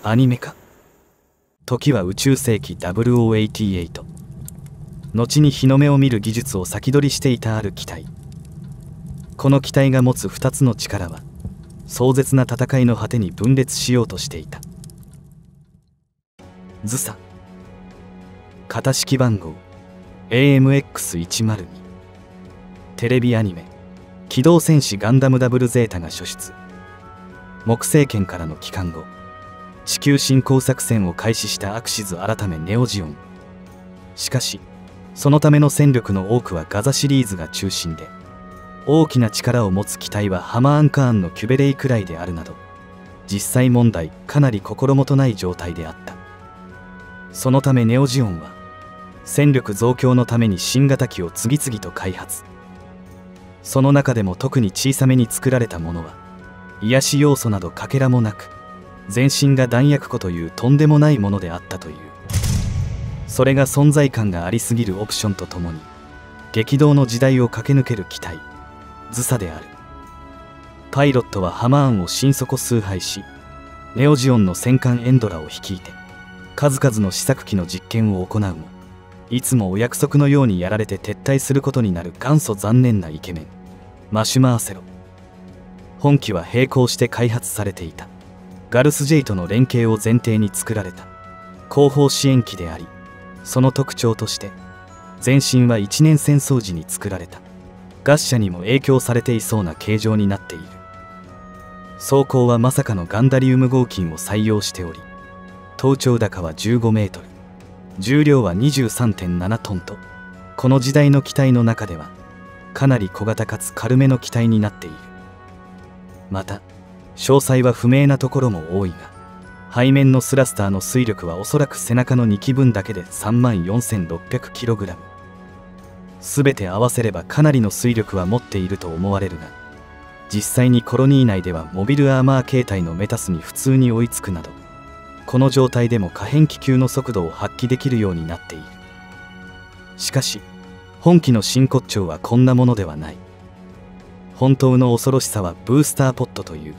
アニメ化。時は宇宙世紀0088。後に日の目を見る技術を先取りしていたある機体。この機体が持つ2つの力は壮絶な戦いの果てに分裂しようとしていた。ズサ。型式番号 AMX102。テレビアニメ「機動戦士ガンダムダブルゼータ」が初出。木星圏からの帰還後、地球侵攻作戦を開始したアクシズ改めネオジオン。しかしそのための戦力の多くはガザシリーズが中心で、大きな力を持つ機体はハマーンカーンのキュベレイくらいであるなど、実際問題かなり心もとない状態であった。そのためネオジオンは戦力増強のために新型機を次々と開発。その中でも特に小さめに作られたものは癒し要素などかけらもなく、全身が弾薬庫というとんでもないものであったという。それが存在感がありすぎるオプションとともに激動の時代を駆け抜ける機体ズサである。パイロットはハマーンを心底崇拝し、ネオジオンの戦艦エンドラを率いて数々の試作機の実験を行うも、いつもお約束のようにやられて撤退することになる元祖残念なイケメンマシュマーセロ。本機は並行して開発されていたガルス・ジェイとの連携を前提に作られた後方支援機であり、その特徴として前身は一年戦争時に作られたガッシャにも影響されていそうな形状になっている。装甲はまさかのガンダリウム合金を採用しており、頭頂高は15メートル、重量は 23.7 トンと、この時代の機体の中ではかなり小型かつ軽めの機体になっている。また詳細は不明なところも多いが、背面のスラスターの推力はおそらく背中の2機分だけで 34,600kg。 全て合わせればかなりの推力は持っていると思われるが、実際にコロニー内ではモビルアーマー形態のメタスに普通に追いつくなど、この状態でも可変気球の速度を発揮できるようになっている。しかし本機の真骨頂はこんなものではない。本当の恐ろしさはブースターポットという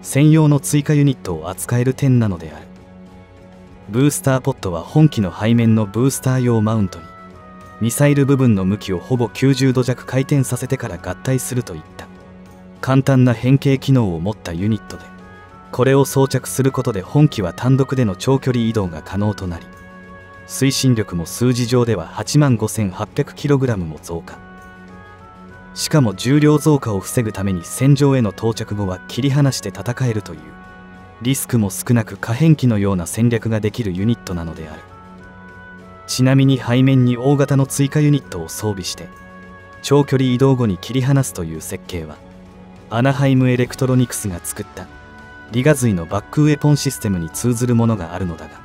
専用の追加ユニットを扱える点なのである。ブースターポットは本機の背面のブースター用マウントにミサイル部分の向きをほぼ90度弱回転させてから合体するといった簡単な変形機能を持ったユニットで、これを装着することで本機は単独での長距離移動が可能となり、推進力も数字上では 85,800kg も増加。しかも重量増加を防ぐために戦場への到着後は切り離して戦えるという、リスクも少なく可変機のような戦略ができるユニットなのである。ちなみに背面に大型の追加ユニットを装備して長距離移動後に切り離すという設計は、アナハイムエレクトロニクスが作ったリガズイのバックウェポンシステムに通ずるものがあるのだが、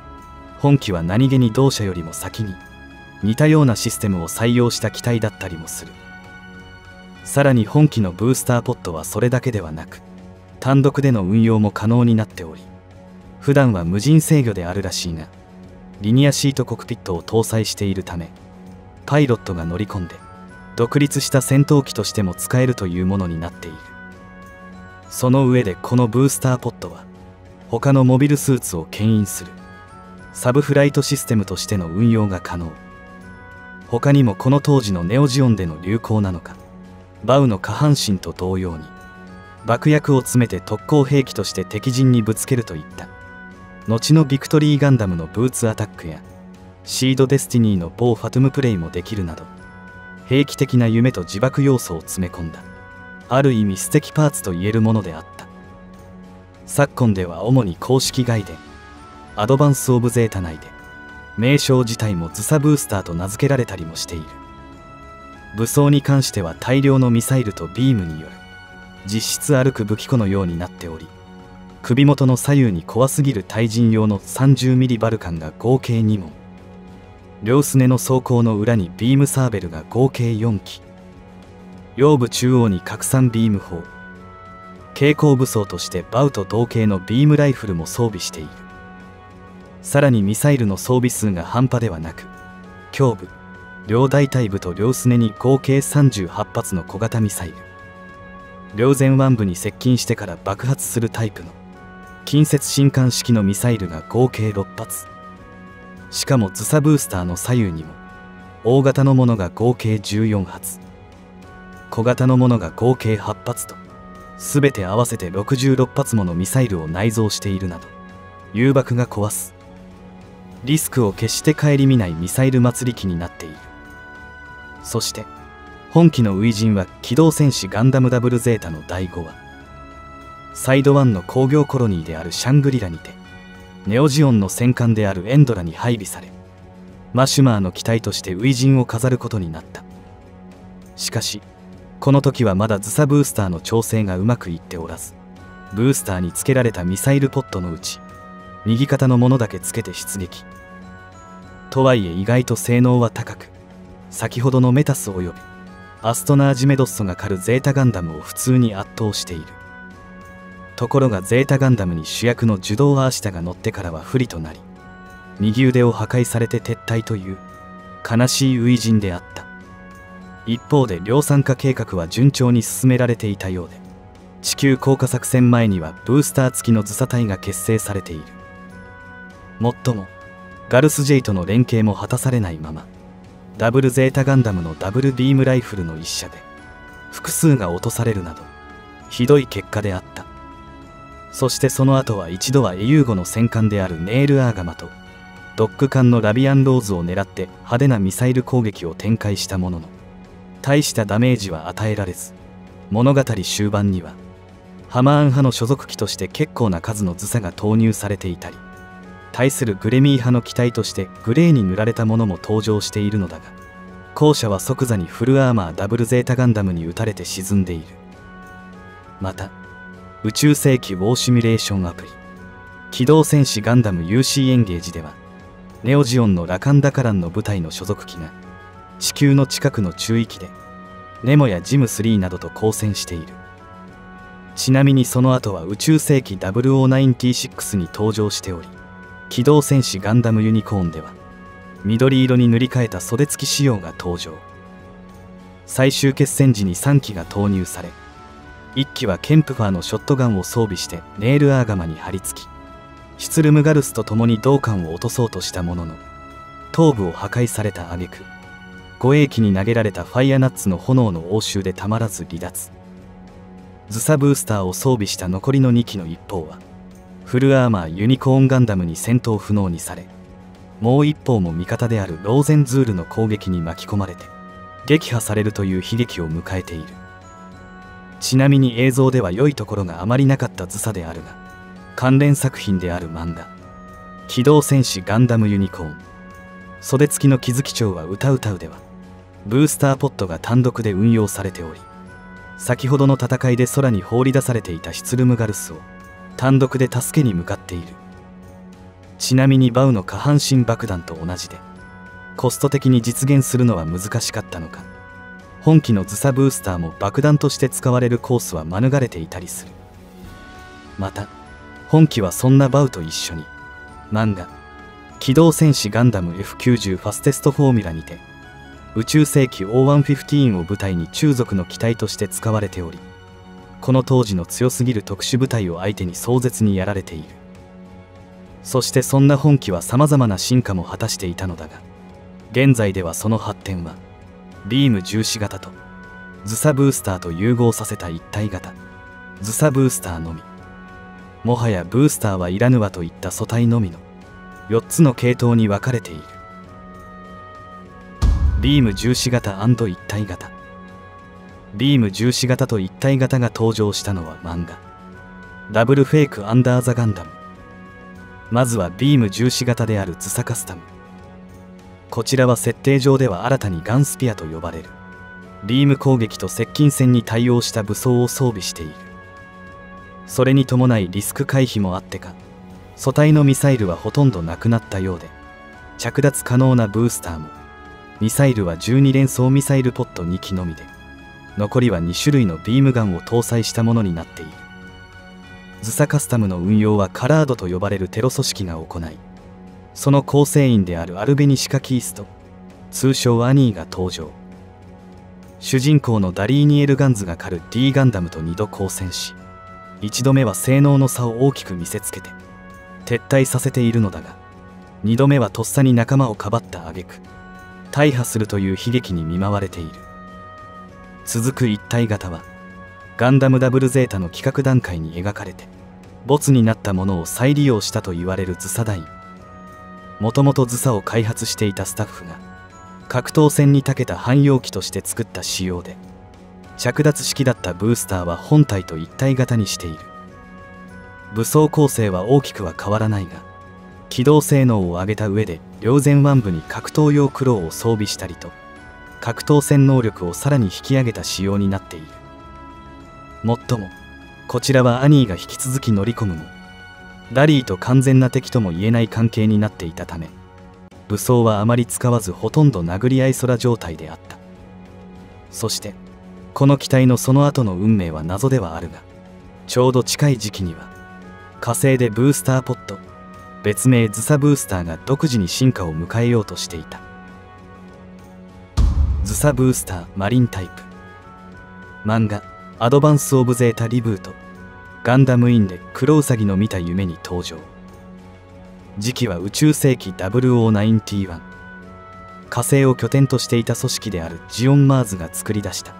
本機は何気に同社よりも先に似たようなシステムを採用した機体だったりもする。さらに本機のブースターポットはそれだけではなく、単独での運用も可能になっており、普段は無人制御であるらしいが、リニアシートコクピットを搭載しているため、パイロットが乗り込んで独立した戦闘機としても使えるというものになっている。その上でこのブースターポットは他のモビルスーツを牽引するサブフライトシステムとしての運用が可能。他にもこの当時のネオジオンでの流行なのか、バウの下半身と同様に爆薬を詰めて特攻兵器として敵陣にぶつけるといった、後のビクトリーガンダムのブーツアタックやシードデスティニーの某ファトゥムプレイもできるなど、兵器的な夢と自爆要素を詰め込んだある意味素敵パーツと言えるものであった。昨今では主に公式外伝アドバンス・オブ・ゼータ内で名称自体もズサブースターと名付けられたりもしている。武装に関しては大量のミサイルとビームによる実質歩く武器庫のようになっており、首元の左右に怖すぎる対人用の30ミリバルカンが合計2門、両すねの装甲の裏にビームサーベルが合計4機、腰部中央に拡散ビーム砲、携行武装としてバウと同型のビームライフルも装備している。さらにミサイルの装備数が半端ではなく、胸部、両大腿部と両すねに合計38発の小型ミサイル、両前腕部に接近してから爆発するタイプの近接新艦式のミサイルが合計6発、しかもズサブースターの左右にも大型のものが合計14発、小型のものが合計8発と、全て合わせて66発ものミサイルを内蔵しているなど、誘爆が壊すリスクを決して顧みないミサイル祭り機になっている。そして本機の初陣は機動戦士ガンダムダブルゼータの第5話、サイド1の工業コロニーであるシャングリラにてネオジオンの戦艦であるエンドラに配備され、マシュマーの機体として初陣を飾ることになった。しかしこの時はまだズサブースターの調整がうまくいっておらず、ブースターにつけられたミサイルポットのうち右肩のものだけつけて出撃。とはいえ意外と性能は高く、先ほどのメタスおよびアストナージメドッソが狩るゼータガンダムを普通に圧倒している。ところがゼータガンダムに主役のジュドーアーシタが乗ってからは不利となり、右腕を破壊されて撤退という悲しい初陣であった。一方で量産化計画は順調に進められていたようで、地球降下作戦前にはブースター付きのズサ隊が結成されている。もっともガルス・ジェイとの連携も果たされないまま、ダブルゼータガンダムのダブルビームライフルの一射で複数が落とされるなどひどい結果であった。そしてその後は一度はエユーゴの戦艦であるネール・アーガマとドッグ艦のラビアン・ローズを狙って派手なミサイル攻撃を展開したものの、大したダメージは与えられず、物語終盤にはハマーン派の所属機として結構な数のズサが投入されていたり、対するグレミー派の機体としてグレーに塗られたものも登場しているのだが、後者は即座にフルアーマーダブルゼータガンダムに撃たれて沈んでいる。また宇宙世紀ウォーシミュレーションアプリ機動戦士ガンダム UC エンゲージでは、ネオジオンのラカンダカランの部隊の所属機が地球の近くの中域でネモやジム3などと交戦している。ちなみにその後は宇宙世紀 0096 に登場しており、機動戦士ガンダムユニコーンでは緑色に塗り替えた袖付き仕様が登場。最終決戦時に3機が投入され、1機はケンプファーのショットガンを装備してネール・アーガマに張り付き、シュツルムガルスと共に同艦を落とそうとしたものの、頭部を破壊された挙句、護衛機に投げられたファイアナッツの炎の応酬でたまらず離脱。ズサブースターを装備した残りの2機の一方はフルアーマーユニコーンガンダムに戦闘不能にされ、もう一方も味方であるローゼンズールの攻撃に巻き込まれて撃破されるという悲劇を迎えている。ちなみに映像では良いところがあまりなかったズサであるが、関連作品である漫画「機動戦士ガンダムユニコーン」袖付きの木月長は歌うたうではブースターポットが単独で運用されており、先ほどの戦いで空に放り出されていたシュツルムガルスを単独で助けに向かっている。ちなみにバウの下半身爆弾と同じでコスト的に実現するのは難しかったのか、本機のズサブースターも爆弾として使われるコースは免れていたりする。また本機はそんなバウと一緒に漫画「機動戦士ガンダム F90 ファステストフォーミュラ」にて宇宙世紀 O115 を舞台に中族の機体として使われており、この当時の強すぎる特殊部隊を相手に壮絶にやられている。そしてそんな本機はさまざまな進化も果たしていたのだが、現在ではその発展はビーム重視型とズサブースターと融合させた一体型ズサブースターのみ、もはやブースターはいらぬわといった素体のみの4つの系統に分かれている。ビーム重視型&一体型。ビーム重視型と一体型が登場したのは漫画ダブルフェイクアンダーザガンダム。まずはビーム重視型であるズサカスタム。こちらは設定上では新たにガンスピアと呼ばれるビーム攻撃と接近戦に対応した武装を装備している。それに伴いリスク回避もあってか、素体のミサイルはほとんどなくなったようで、着脱可能なブースターもミサイルは12連装ミサイルポット2機のみで、残りは2種類のビームガンを搭載したものになっている。ズサカスタムの運用はカラードと呼ばれるテロ組織が行い、その構成員であるアルベニシカ・キースト、通称アニーが登場。主人公のダリーニエル・ガンズが狩る D ガンダムと2度交戦し、1度目は性能の差を大きく見せつけて撤退させているのだが、2度目はとっさに仲間をかばった挙句大破するという悲劇に見舞われている。続く一体型はガンダムダブルゼータの企画段階に描かれてボツになったものを再利用したと言われるズサダイン。もともとズサを開発していたスタッフが格闘戦に長けた汎用機として作った仕様で、着脱式だったブースターは本体と一体型にしている。武装構成は大きくは変わらないが、機動性能を上げた上で両前腕部に格闘用クローを装備したりと、格闘戦能力をさらに引き上げた仕様になっている。もっともこちらはアニーが引き続き乗り込むも、ダリーと完全な敵とも言えない関係になっていたため、武装はあまり使わずほとんど殴り合い空状態であった。そしてこの機体のその後の運命は謎ではあるが、ちょうど近い時期には火星でブースターポット、別名ズサブースターが独自に進化を迎えようとしていた。ズサブースターマリンタイプ。漫画アドバンス・オブ・ゼータ・リブートガンダムインでクロウサギの見た夢に登場。時期は宇宙世紀0091。火星を拠点としていた組織であるジオン・マーズが作り出した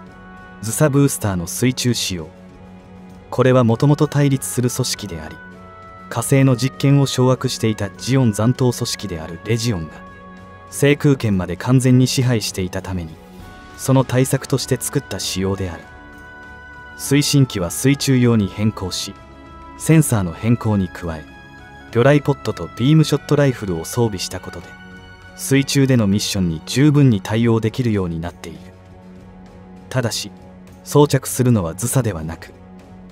ズサブースターの水中仕様。これはもともと対立する組織であり、火星の実験を掌握していたジオン残党組織であるレジオンが制空権まで完全に支配していたために、その対策として作った仕様である。推進機は水中用に変更し、センサーの変更に加え魚雷ポットとビームショットライフルを装備したことで、水中でのミッションに十分に対応できるようになっている。ただし装着するのはズサではなく、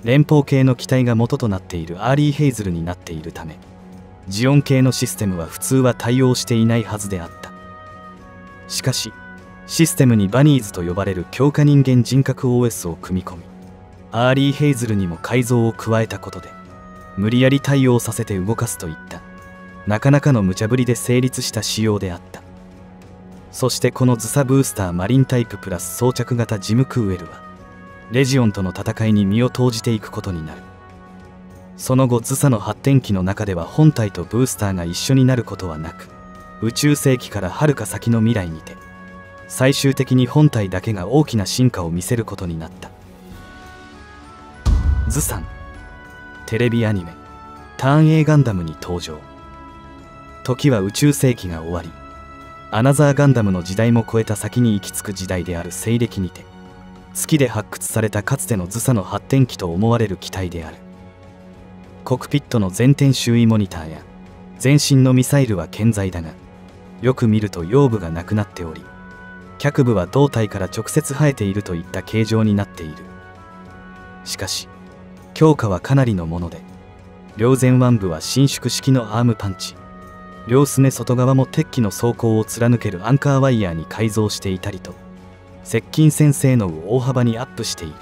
連邦系の機体が元となっているアーリー・ヘイズルになっているため、ジオン系のシステムは普通は対応していないはずであった。しかしシステムにバニーズと呼ばれる強化人間人格 OS を組み込み、アーリー・ヘイズルにも改造を加えたことで無理やり対応させて動かすといったなかなかの無茶ぶりで成立した仕様であった。そしてこのズサブースターマリンタイププラス装着型ジムクーエルはレジオンとの戦いに身を投じていくことになる。その後ズサの発展期の中では本体とブースターが一緒になることはなく、宇宙世紀からはるか先の未来にて最終的に本体だけが大きな進化を見せることになった。ズサンテレビアニメターン A ガンダムに登場。時は宇宙世紀が終わり、アナザーガンダムの時代も超えた先に行き着く時代である西暦にて、月で発掘されたかつてのズサの発展機と思われる機体である。コックピットの全天周囲モニターや全身のミサイルは健在だが、よく見ると腰部がなくなっており、脚部は胴体から直接生えているといった形状になっている。しかし強化はかなりのもので、両前腕部は伸縮式のアームパンチ、両すね外側も鉄器の装甲を貫けるアンカーワイヤーに改造していたりと、接近戦性能を大幅にアップしている。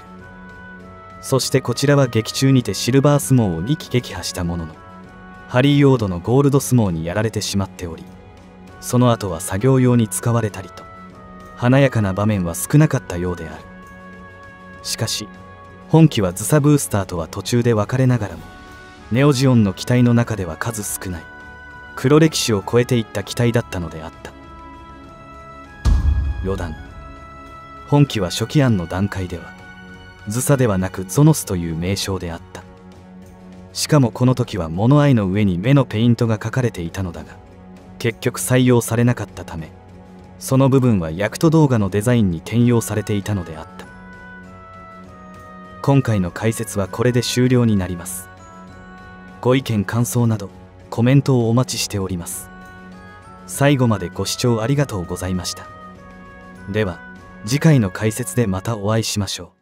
そしてこちらは劇中にてシルバースモーを2機撃破したものの、ハリー・オードのゴールドスモーにやられてしまっており、その後は作業用に使われたりと華やかな場面は少なかったようである。しかし本機はズサブースターとは途中で別れながらも、ネオジオンの機体の中では数少ない黒歴史を超えていった機体だったのであった。余談。本機は初期案の段階ではズサではなくゾノスという名称であった。しかもこの時はモノアイの上に目のペイントが描かれていたのだが、結局採用されなかったため、その部分はヤクト動画のデザインに転用されていたのであった。今回の解説はこれで終了になります。ご意見感想などコメントをお待ちしております。最後までご視聴ありがとうございました。では次回の解説でまたお会いしましょう。